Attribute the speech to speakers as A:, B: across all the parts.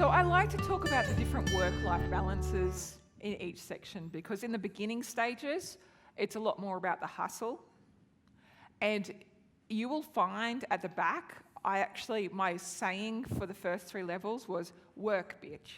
A: So I like to talk about the different work-life balances in each section, because in the beginning stages, it's a lot more about the hustle. And you will find at the back, my saying for the first 3 levels was, work, bitch.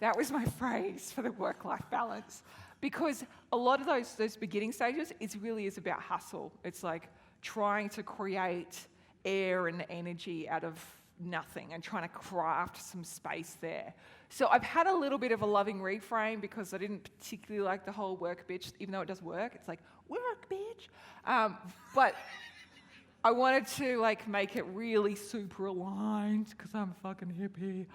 A: That was my phrase for the work-life balance. Because a lot of those beginning stages, it really is about hustle. It's like trying to create air and energy out of nothing and trying to craft some space there. So I've had a little bit of a loving reframe because I didn't particularly like the whole work bitch, even though it does work. It's like, work bitch. But I wanted to make it really super aligned because I'm a fucking hippie.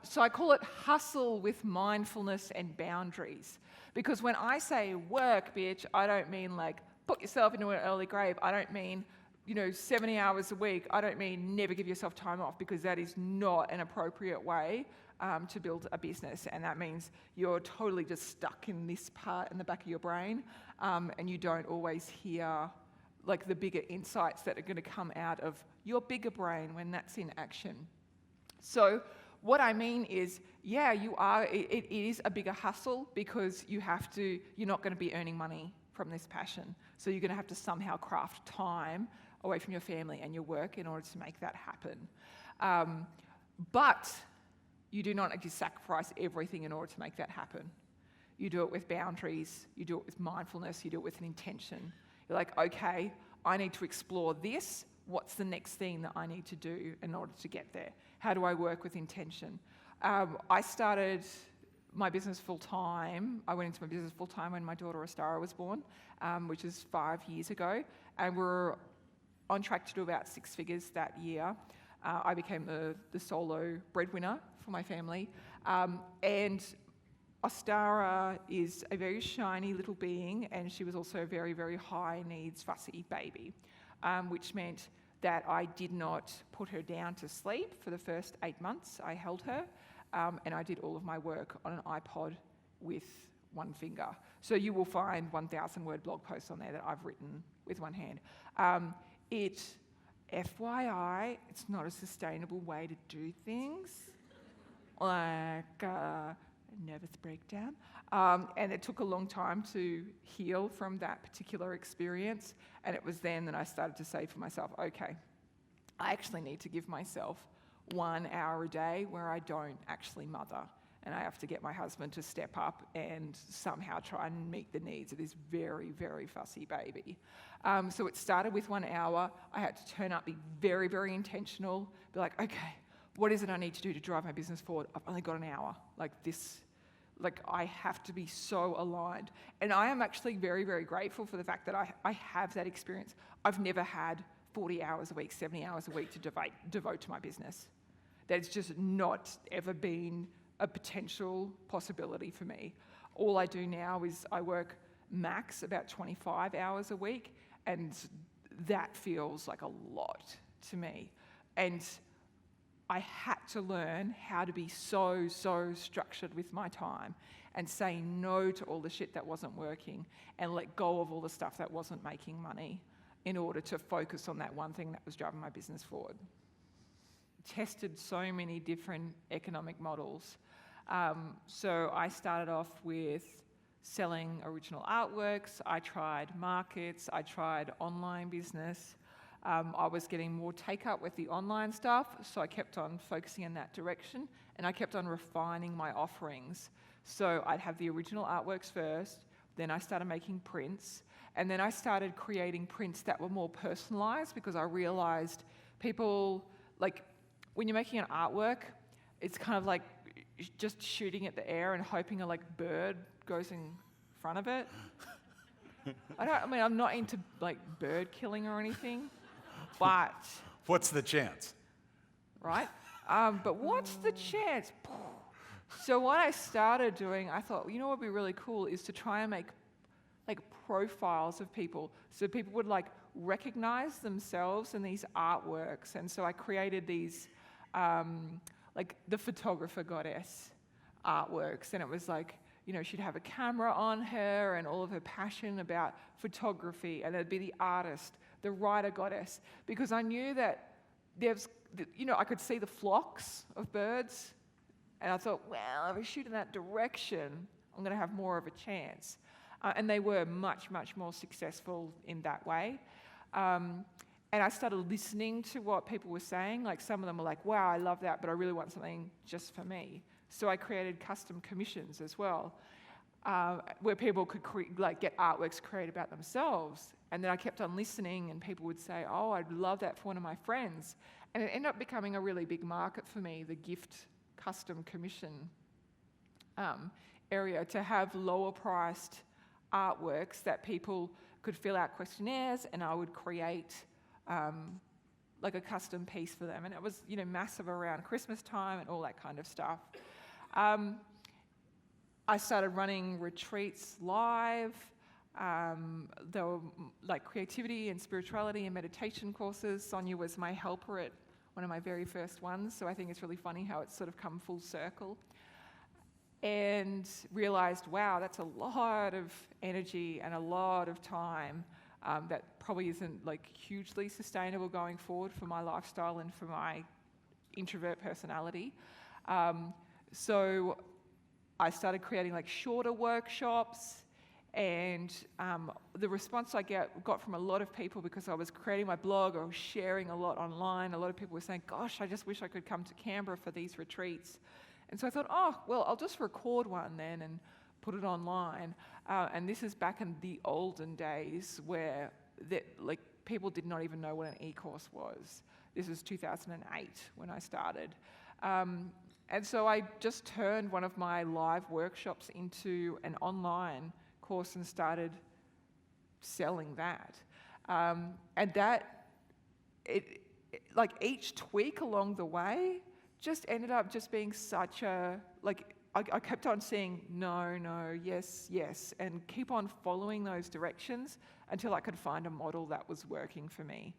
A: So I call it hustle with mindfulness and boundaries. Because when I say work bitch, I don't mean put yourself into an early grave. I don't mean 70 hours a week. I don't mean never give yourself time off, because that is not an appropriate way to build a business. And that means you're totally just stuck in this part in the back of your brain, and you don't always hear the bigger insights that are going to come out of your bigger brain when that's in action. So what I mean is, it is a bigger hustle, because you're not going to be earning money from this passion. So you're going to have to somehow craft time away from your family and your work in order to make that happen. But you do not need to sacrifice everything in order to make that happen. You do it with boundaries, you do it with mindfulness, you do it with an intention. You're like, okay, I need to explore this. What's the next thing that I need to do in order to get there? How do I work with intention? I started my business full-time. I went into my business full-time when my daughter Astara was born, which is 5 years ago. And we're on track to do about 6 figures that year. I became the solo breadwinner for my family. And Astara is a very shiny little being, and she was also a very, very high needs, fussy baby, which meant that I did not put her down to sleep for the first 8 months. I held her, and I did all of my work on an iPod with one finger. So you will find 1,000-word blog posts on there that I've written with one hand. FYI, it's not a sustainable way to do things, like a nervous breakdown. And it took a long time to heal from that particular experience. And it was then that I started to say for myself, okay, I actually need to give myself 1 hour a day where I don't actually mother. And I have to get my husband to step up and somehow try and meet the needs of this very, very fussy baby. So it started with 1 hour. I had to turn up, be very, very intentional, be like, okay, what is it I need to do to drive my business forward? I've only got an hour. I have to be so aligned. And I am actually very, very grateful for the fact that I have that experience. I've never had 40 hours a week, 70 hours a week to devote to my business. That's just not ever been a potential possibility for me. All I do now is I work max about 25 hours a week, and that feels like a lot to me. And I had to learn how to be so structured with my time and say no to all the shit that wasn't working and let go of all the stuff that wasn't making money in order to focus on that one thing that was driving my business forward. Tested so many different economic models. So I started off with selling original artworks. I tried markets. I tried online business. I was getting more take-up with the online stuff, so I kept on focusing in that direction, and I kept on refining my offerings. So I'd have the original artworks first, then I started making prints, and then I started creating prints that were more personalized, because I realized people, when you're making an artwork, it's kind of like just shooting at the air and hoping a bird goes in front of it. I'm not into bird killing or anything, but
B: what's the chance?
A: Right? But what's the chance? So what I started doing, I thought, what would be really cool is to try and make profiles of people, so people would recognize themselves in these artworks. And so I created these the photographer goddess artworks, and it was she'd have a camera on her and all of her passion about photography, and there'd be the artist, the writer goddess, because I knew that I could see the flocks of birds, and I thought, well, if I shoot in that direction, I'm going to have more of a chance. And they were much, much more successful in that way. And I started listening to what people were saying. Like, some of them were like, wow, I love that, but I really want something just for me. So I created custom commissions as well, where people could get artworks created about themselves. And then I kept on listening, and people would say, oh, I'd love that for one of my friends. And it ended up becoming a really big market for me, the gift custom commission area, to have lower priced artworks that people could fill out questionnaires, and I would create like a custom piece for them. And it was, massive around Christmas time and all that kind of stuff. I started running retreats live. There were like creativity and spirituality and meditation courses. Sonia was my helper at one of my very first ones, so I think it's really funny how it's sort of come full circle. And realized, wow, that's a lot of energy and a lot of time that probably isn't like hugely sustainable going forward for my lifestyle and for my introvert personality. So I started creating like shorter workshops, and the response I got from a lot of people, because I was creating my blog, I was sharing a lot online, a lot of people were saying, gosh, I just wish I could come to Canberra for these retreats. And so I thought, oh, well, I'll just record one then and put it online. And this is back in the olden days where people did not even know what an e-course was. This was 2008 when I started. And so I just turned one of my live workshops into an online course and started selling that. And that, each tweak along the way just ended up just being such a, I kept on saying no, yes, yes, and keep on following those directions until I could find a model that was working for me.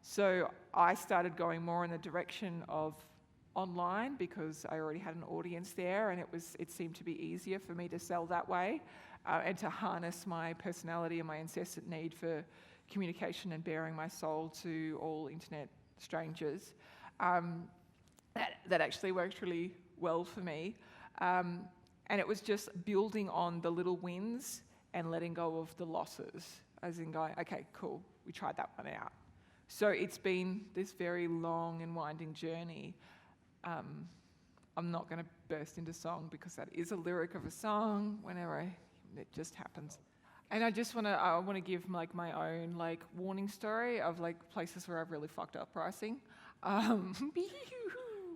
A: So I started going more in the direction of online because I already had an audience there, and it seemed to be easier for me to sell that way and to harness my personality and my incessant need for communication and bearing my soul to all internet strangers. That actually worked really well for me. And it was just building on the little wins and letting go of the losses, as in going, okay, cool, we tried that one out. So it's been this very long and winding journey. I'm not going to burst into song because that is a lyric of a song it just happens. And I want to give my own warning story of places where I've really fucked up pricing.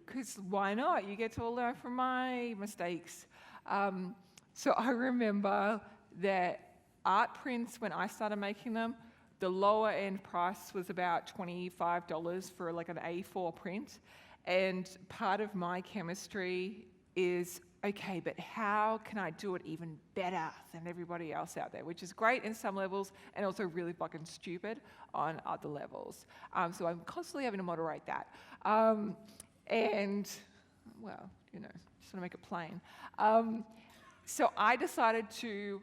A: Because why not? You get to all learn from my mistakes. So I remember that art prints, when I started making them, the lower end price was about $25 for an A4 print. And part of my chemistry is, okay, but how can I do it even better than everybody else out there? Which is great in some levels and also really fucking stupid on other levels. So I'm constantly having to moderate that. And, well, just want to make it plain. So I decided to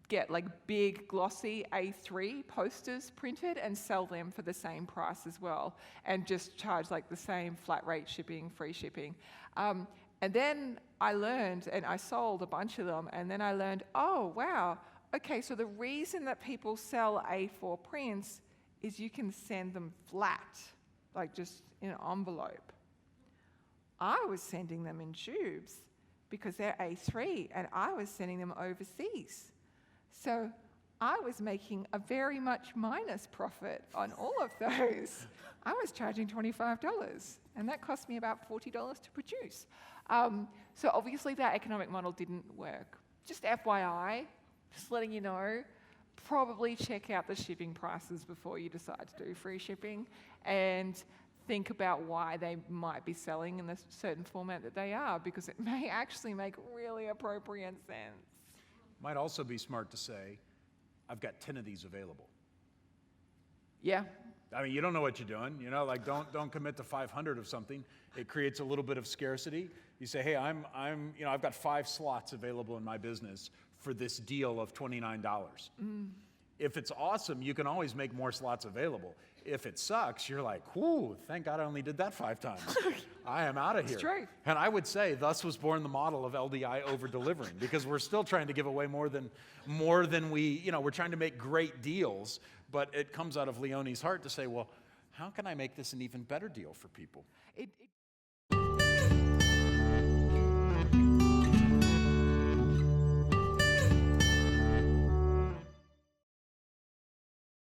A: get big glossy A3 posters printed and sell them for the same price as well, and just charge the same flat rate shipping, free shipping. And then I learned, and I sold a bunch of them, and then I learned, oh, wow, okay, so the reason that people sell A4 prints is you can send them flat, just in an envelope. I was sending them in tubes because they're A3, and I was sending them overseas. So I was making a very much minus profit on all of those. I was charging $25, and that cost me about $40 to produce. So obviously that economic model didn't work. Just FYI, just letting you know, probably check out the shipping prices before you decide to do free shipping, and think about why they might be selling in the certain format that they are, because it may actually make really appropriate sense.
B: Might also be smart to say, I've got 10 of these available.
A: Yeah.
B: I mean, you don't know what you're doing, don't commit to 500 of something. It creates a little bit of scarcity. You say, hey, I've got 5 slots available in my business for this deal of $29. If it's awesome, you can always make more slots available. If it sucks, you're like, whoo, thank God I only did that 5 times. I am out of here.
A: It's true.
B: And I would say thus was born the model of LDI over-delivering, because we're still trying to give away more than we, we're trying to make great deals, but it comes out of Leonie's heart to say, well, how can I make this an even better deal for people?
A: It